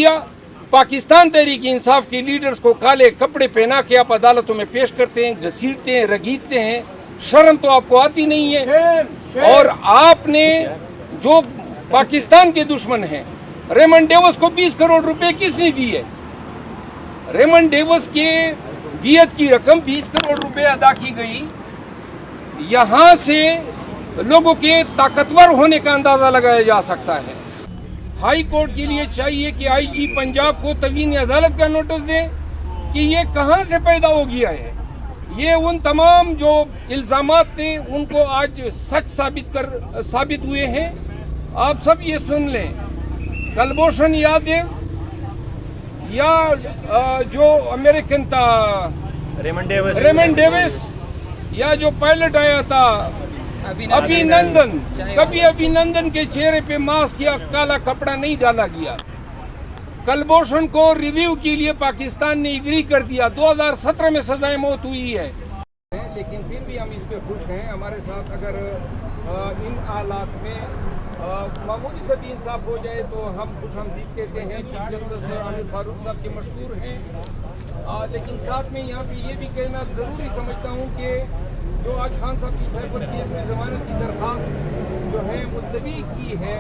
पाकिस्तान तहरीक इंसाफ के लीडर्स को काले कपड़े पहना के आप अदालतों में पेश करते हैं, घसीटते हैं, रगीदते हैं। शर्म तो आपको आती नहीं है। और आपने जो पाकिस्तान के दुश्मन हैं, रेमंड डेविस को 20 करोड़ रुपए किसने दी है? रेमंड डेविस के दियत की रकम 20 करोड़ रुपए अदा की गई। यहाँ से लोगों के ताकतवर होने का अंदाजा लगाया जा सकता है। हाई कोर्ट के लिए चाहिए कि आईजी पंजाब को तवीन अदालत का नोटिस दें कि ये कहाँ से पैदा हो गया है। ये उन तमाम जो इल्ज़ामात थे उनको आज सच साबित हुए हैं। आप सब ये सुन लें, कुलभूषण यादव या जो अमेरिकन था रेमंड डेविस या जो पायलट आया था अभिनंदन, कभी अभिनंदन के चेहरे पे मास्क या काला कपड़ा नहीं डाला गया। कुलभूषण को रिव्यू के लिए पाकिस्तान ने एग्री कर दिया। 2017 में सजाए मौत हुई है, लेकिन फिर भी हम इस पे खुश हैं। हमारे साथ अगर इन हालात में मामूली से भी इंसाफ हो जाए तो हम खुशआमदीद कहते हैं। चीफ जस्टिस आमिर फारूक साहब के मशहूर हैं, लेकिन साथ में यहाँ पे ये भी कहना ज़रूरी समझता हूँ कि जो आज खान साहब की साइबर केस में जमानत की दरख्वास्त जो है मुलतवी की है,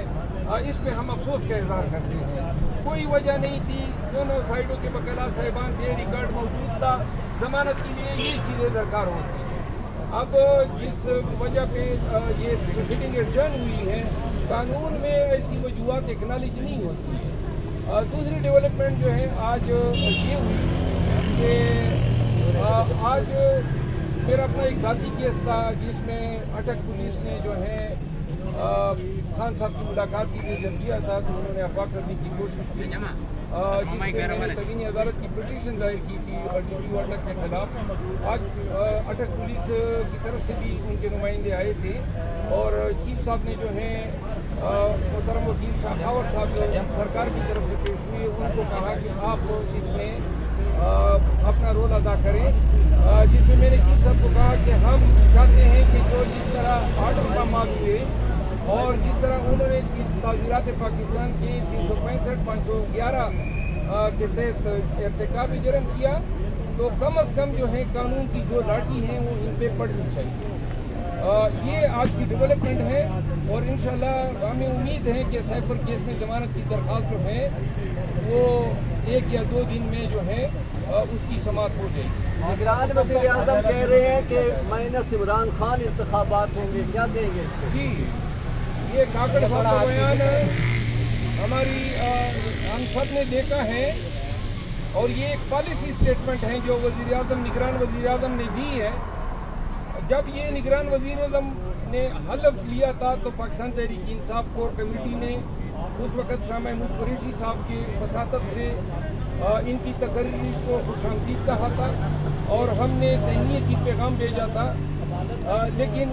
इस पे हम अफसोस का इजहार करते हैं। कोई वजह नहीं थी, दोनों साइडों के वकीला साहिबान थे, रिकॉर्ड मौजूद था, जमानत के लिए ये चीज़ें दरकार होती हैं। अब जिस वजह पे ये प्रोसीडिंग एडजर्न हुई है, कानून में ऐसी वजूहत एक्नॉलेज नहीं होती है। दूसरी डेवलपमेंट जो है आज ये हुई कि आज मेरा अपना एक जाती केस था जिसमें अटक पुलिस ने जो है खान साहब की मुलाकात के लिए जब दिया था तो उन्होंने अफवाह करने की कोशिश की, जिसमें मैंने तवीनी अदालत की पिटीशन दायर की थी DPO अटक के खिलाफ। आज अटक पुलिस की तरफ से भी उनके नुमाइंदे आए थे और चीफ साहब ने जो है मोहतरम वकील शाखावत साहब जो सरकार की तरफ से पेश हुए, उनको कहा कि आप इसमें अपना रोल अदा करें, जिसमें मैंने चीफ साहब को कहा कि हम चाहते हैं कि जो जिस तरह आर्डर का मांग हुए और जिस तरह उन्होंने ताज़ीरात पाकिस्तान की 365, 511 के तहत इर्तिकाब जुर्म किया, तो कम अज़ कम जो है कानून की जो लाठी है वो इन पर पड़नी चाहिए। ये आज की डेवलपमेंट है और इंशाल्लाह हमें उम्मीद है कि साइफर केस में जमानत की दरख्वास्त जो है वो 1 या 2 दिन में जो है उसकी समाप्त हो जाएगी। निगरान वज़ीर आज़म कह रहे हैं कि माइनस इमरान खान इंतखाबात होंगे, क्या कहेंगे? जी, ये काकड़ साहब का बयान हमारी हम सब ने देखा है और ये एक पॉलिसी स्टेटमेंट है जो वज़ीर आज़म निगरान वज़ीर आज़म ने दी है। जब ये निगरान वज़ीर आज़म ने हलफ लिया था तो पाकिस्तान तहरीक इंसाफ कोर कमेटी ने उस वक़्त शाह महमूद कुरैशी साहब की वसातत से इनकी तकरीर को खुशामदीद कहा था और हमने तहनीत की पैगाम भेजा था, लेकिन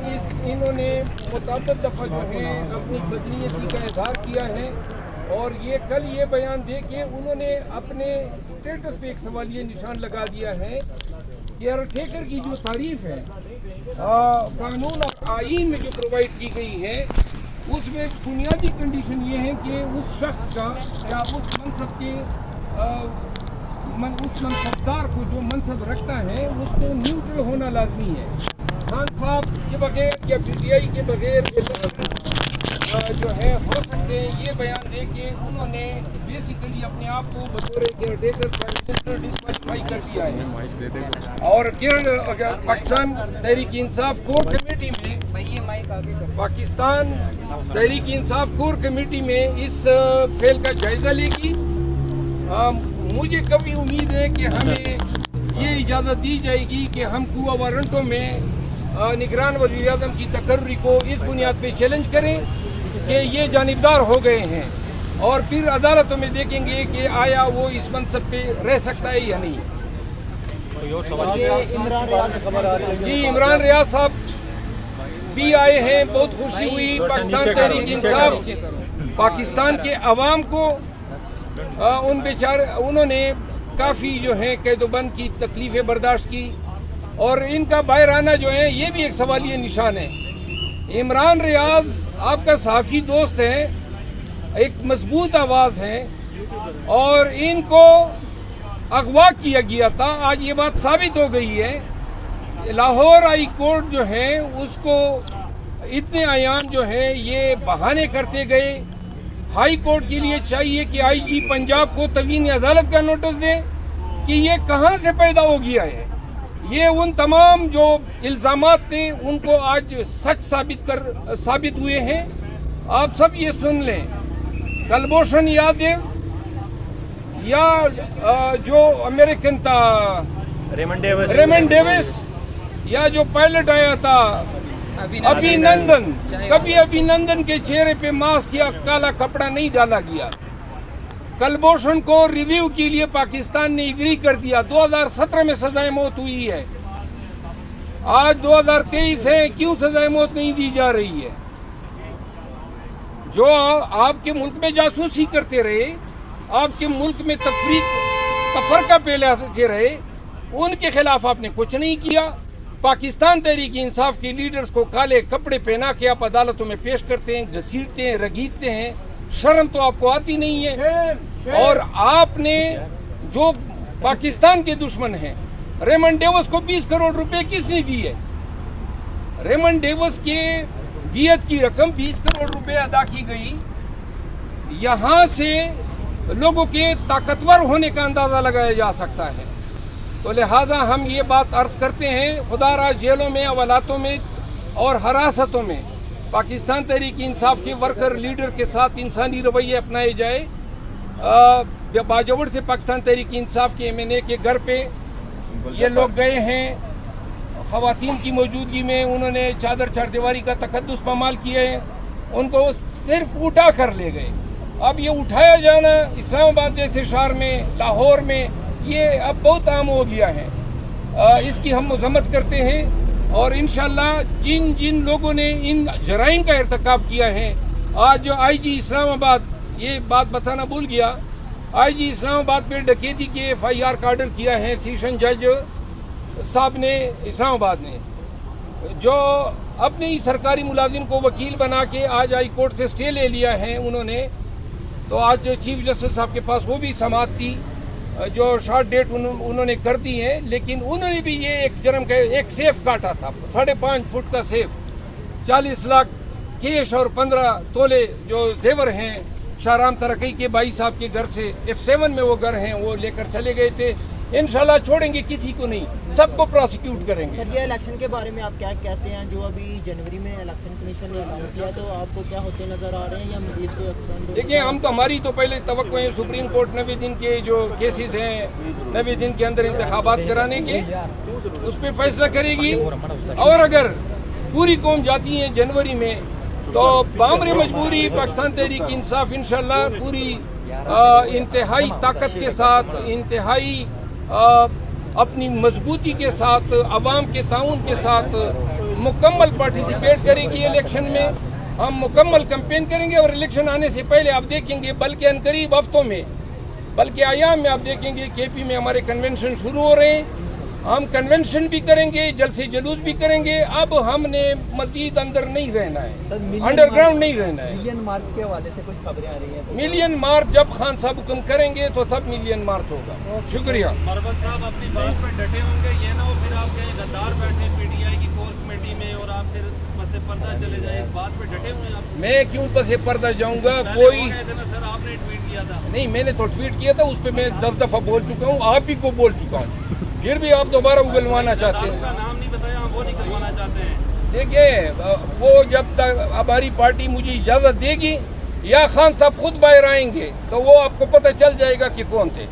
इन्होंने मुतअद्दिद दफ़ा जो है अपनी बदनीयती का इजहार किया है और ये कल ये बयान दे के उन्होंने अपने स्टेटस पे एक सवालिया निशान लगा दिया है कि केयरटेकर की जो तारीफ है कानून और आईन में जो प्रोवाइड की गई है उसमें बुनियादी कंडीशन ये है कि उस शख्स का या उस मनसब के उस मनसबदार को जो मनसब रखता है उसको न्यूट्रल होना लाजमी है। खान साहब के बगैर या PTI के बगैर जो है हो सकते हैं, ये बयान दे के उन्होंने बेसिकली अपने आप को बतौर केयरटेकर डिस्क्वालीफाई कर दिया है। और पाकिस्तान तहरीक इंसाफ कोर कमेटी में पाकिस्तान तहरीक इंसाफ कोर कमेटी में इस फेल का जायज़ा लेगी। मुझे कभी उम्मीद है कि हमें ये इजाज़त दी जाएगी कि हम कुआ वारंटों में निगरान वज़ीर आज़म की तकर्री को इस बुनियाद पे चैलेंज करें कि ये जानिबदार हो गए हैं और फिर अदालतों में देखेंगे कि आया वो इस मनसब पे रह सकता है या नहीं। जी, इमरान रियाज साहब भी आए हैं, बहुत खुशी हुई। पाकिस्तान तहरीक इंसाफ पाकिस्तान के अवाम को उन्होंने काफ़ी जो है कैदोबंद की तकलीफ़ें बर्दाश्त की और इनका बाहर आना जो है ये भी एक सवालिया निशान है। इमरान रियाज आपका सहाफ़ी दोस्त है, एक मजबूत आवाज़ है, اور ان کو اغوا کیا گیا تھا. آج یہ بات ثابت ہو گئی ہے. لاہور ہائی کورٹ جو ہے اس کو اتنے ایام جو ہے یہ بہانے کرتے گئے. ہائی کورٹ کے لیے چاہیے کہ آئی جی پنجاب کو توہین عدالت کا نوٹس دیں کہ یہ کہاں سے پیدا ہو گیا ہے. یہ ان تمام جو الزامات تھے ان کو آج سچ ثابت ہوئے ہیں. آپ سب یہ سن لیں, کلبھوشن یادو یا جو امریکن تھا ریمنڈ ڈیوس, یا جو پائلٹ آیا تھا ابھی نندن, کبھی ابھی نندن کے چہرے پہ ماسک یا کالا کپڑا نہیں ڈالا گیا. کلبھوشن کو ریویو کے لیے پاکستان نے ایگری کر دیا. 2017 میں سزائے موت ہوئی ہے, آج 2023 ہے, کیوں سزائے موت نہیں دی جا رہی ہے؟ جو آپ کے ملک میں جاسوسی کرتے رہے, آپ کے ملک میں تفرقہ پھیلاتے رہے, ان کے خلاف آپ نے کچھ نہیں کیا. پاکستان تحریک انصاف کے لیڈرز کو کالے کپڑے پہنا کے آپ عدالتوں میں پیش کرتے ہیں, گھسیٹتے ہیں, رگیدتے ہیں. شرم تو آپ کو آتی نہیں ہے. اور آپ نے جو پاکستان کے دشمن ہیں, ریمنڈ ڈیوس کو 20 کروڑ روپے کس نے دی ہے؟ ریمنڈ ڈیوس کے دیت کی رقم 20 کروڑ روپے ادا کی گئی. یہاں سے لوگوں کے طاقتور ہونے کا اندازہ لگایا جا سکتا ہے. تو لہذا ہم یہ بات عرض کرتے ہیں, خدا را جیلوں میں, حوالاتوں میں اور حراستوں میں پاکستان تحریک انصاف کے ورکر لیڈر کے ساتھ انسانی رویے اپنائے جائے. باجوڑ سے پاکستان تحریک انصاف کے MNA کے گھر پہ یہ لوگ گئے ہیں, خواتین کی موجودگی میں انہوں نے چادر چار دیواری کا تقدس پامال کیے ہیں. ان کو صرف اٹھا کر لے گئے. اب یہ اٹھایا جانا اسلام آباد جیسے شہر میں, لاہور میں, یہ اب بہت عام ہو گیا ہے. اس کی ہم مذمت کرتے ہیں. اور انشاءاللہ جن لوگوں نے ان جرائم کا ارتکاب کیا ہے, آج جو آئی جی اسلام آباد, یہ بات بتانا بھول گیا, آئی جی اسلام آباد پہ ڈکیتی کے FIR کا آرڈر کیا ہے سیشن جج صاحب نے اسلام آباد نے, جو اپنے ہی سرکاری ملازم کو وکیل بنا کے آج ہائی کورٹ سے سٹے لے لیا ہے انہوں نے. تو آج چیف جسٹس صاحب کے پاس وہ بھی سماعت تھی جو شارٹ ڈیٹ انہوں نے کر دی ہے. لیکن انہوں نے بھی یہ ایک جرم کا ایک سیف کاٹا تھا, 5.5 فٹ کا سیف, 40 لاکھ کیش اور 15 تولے جو زیور ہیں شاہرام ترقی کے بھائی صاحب کے گھر سے, F7 میں وہ گھر ہیں, وہ لے کر چلے گئے تھے. انشاءاللہ چھوڑیں گے کسی کو نہیں, سب کو پروسیکیوٹ کریں گے. سر یہ الیکشن کے بارے میں آپ کیا کہتے ہیں؟ جو ابھی جنوری میں الیکشن کمیشن نے اعلان کیا, تو آپ کو کیا ہوتے نظر آ رہے ہیں یا مزید کوئی ایکسٹینڈ؟ دیکھیں, ہم تو ہماری تو پہلے توقع ہے سپریم کورٹ 90 دن کے جو کیسز ہیں 90 دن کے اندر انتخابات کرانے کے, اس پہ فیصلہ کرے گی. اور اگر پوری قوم جاتی ہے جنوری میں تو بامر مجبوری پاکستان تحریک انصاف انشاءاللہ پوری انتہائی طاقت کے ساتھ, انتہائی اپنی مضبوطی کے ساتھ, عوام کے تعاون کے ساتھ مکمل پارٹیسپیٹ کرے گی الیکشن میں. ہم مکمل کیمپین کریں گے اور الیکشن آنے سے پہلے آپ دیکھیں گے, بلکہ عنقریب ہفتوں میں, بلکہ ایام میں آپ دیکھیں گے KP میں ہمارے کنونشن شروع ہو رہے ہیں. ہم کنونشن بھی کریں گے, جلسے جلوس بھی کریں گے. اب ہم نے مزید اندر نہیں رہنا ہے, انڈر گراؤنڈ نہیں رہنا ہے. ملین مارچ کے حوالے سے کچھ خبریں آ رہی ہیں؟ ملین مارچ جب خان صاحب حکم کریں گے تو تب ملین مارچ ہوگا. شکریہ. مروت صاحب اپنی بات پہ ڈٹے ہوں گے, یہ نہ ہو پھر آپ کہیں غدار بیٹھے PTI کی کور کمیٹی میں اور آپ پھر پس پردہ چلے جائیں, اس بات پہ ڈٹے ہوئے آپ؟ میں کیوں پس پردہ جاؤں گا؟ کوئی سر آپ نے ٹویٹ کیا تھا. نہیں, میں نے تو ٹویٹ کیا تھا, اس پہ میں 10 دفعہ بول چکا ہوں, آپ ہی کو بول چکا ہوں. پھر بھی آپ دوبارہ اگلوانا چاہتے ہیں. کا نام نہیں بتایا, ہم وہ نہیں کروانا چاہتے ہیں. دیکھیے, وہ جب تک ہماری پارٹی مجھے اجازت دے گی یا خان صاحب خود باہر آئیں گے تو وہ آپ کو پتہ چل جائے گا کہ کون تھے.